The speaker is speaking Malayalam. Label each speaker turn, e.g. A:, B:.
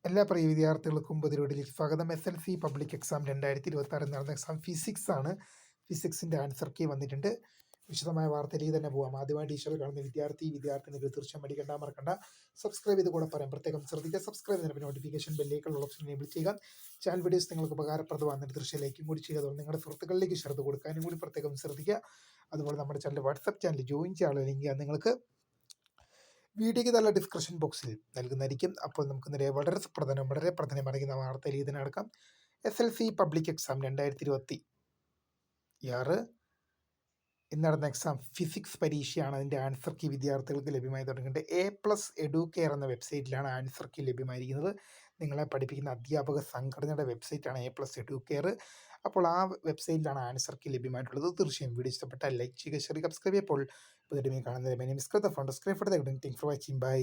A: എല്ലാ പ്രിയ വിദ്യാർത്ഥികൾക്കും പുതിയൊരു സ്വാഗതം. SLC പബ്ലിക് എക്സാം 2026 നടന്ന എക്സാം ഫിസിക്സ് ആണ്. ഫിസിക്സിൻ്റെ ആൻസർ കീ വന്നിട്ടുണ്ട്. വിശദമായ വാർത്തയിലേക്ക് തന്നെ പോകാം. ആദ്യമായി ടീച്ചർ കാണുന്ന വിദ്യാർത്ഥിനികൾ തീർച്ചയായും മടിക്കണ്ട, മറക്കണ്ട. സബ്സ്ക്രൈബ് ചെയ്ത് കൂടെ പറയാം, പ്രത്യേകം ശ്രദ്ധിക്കുക. സബ്സ്ക്രൈബ് ചെയ്യുന്നതിന് നോട്ടിഫിക്കേഷൻ ബെല്ലേക്കുള്ള ഓപ്ഷൻ എനേബിൾ ചെയ്യുക. ചാനൽ വീഡിയോസ് നിങ്ങൾക്ക് ഉപകാരപ്രദമാകുന്ന തീർച്ചയായും ലൈക്കും കൂടി ചെയ്യുക. അതുകൊണ്ട് നിങ്ങളുടെ സുഹൃത്തുക്കളിലേക്ക് ഷെയർ കൊടുക്കാനും കൂടി പ്രത്യേകം ശ്രദ്ധിക്കുക. അതുപോലെ നമ്മുടെ ചാനൽ വാട്സപ്പ് ചാനൽ ജോയിൻ ചെയ്യാനുള്ള ലിങ്ക് നിങ്ങൾക്ക് വീഡിയോയ്ക്ക് നല്ല ഡിസ്ക്രിപ്ഷൻ ബോക്സിൽ നൽകുന്നതായിരിക്കും. അപ്പോൾ നമുക്ക് നേരെ വളരെ പ്രധാനമറിയുന്ന വാർത്തയിൽ ഇതിനടക്കം SLC പബ്ലിക് എക്സാം 2026 ഇന്ന് നടന്ന എക്സാം ഫിസിക്സ് പരീക്ഷയാണ്. അതിൻ്റെ ആൻസർ കീ വിദ്യാർത്ഥികൾക്ക് ലഭ്യമായി തുടങ്ങിയിട്ടുണ്ട്. A+ എഡ്യൂക്കെയർ എന്ന വെബ്സൈറ്റിലാണ് ആൻസർ കീ ലഭ്യമായിരിക്കുന്നത്. നിങ്ങളെ പഠിപ്പിക്കുന്ന അധ്യാപക സംഘടനയുടെ വെബ്സൈറ്റാണ് A+ എഡ്യൂക്കെയർ. അപ്പോൾ ആ വെബ്സൈറ്റിലാണ് ആൻസർ കീ ലഭ്യമായിട്ടുള്ളത്. തീർച്ചയായും വീഡിയോ ഇഷ്ടപ്പെട്ടാൽ ലൈക്ക് ചെയ്യുക, ഷെയർ, സബ്സ്ക്രൈബ് ചെയ്യുമ്പോൾ പുതിയ കാണുന്നത്. My name is Kritha from screen for the good thing for watching. By.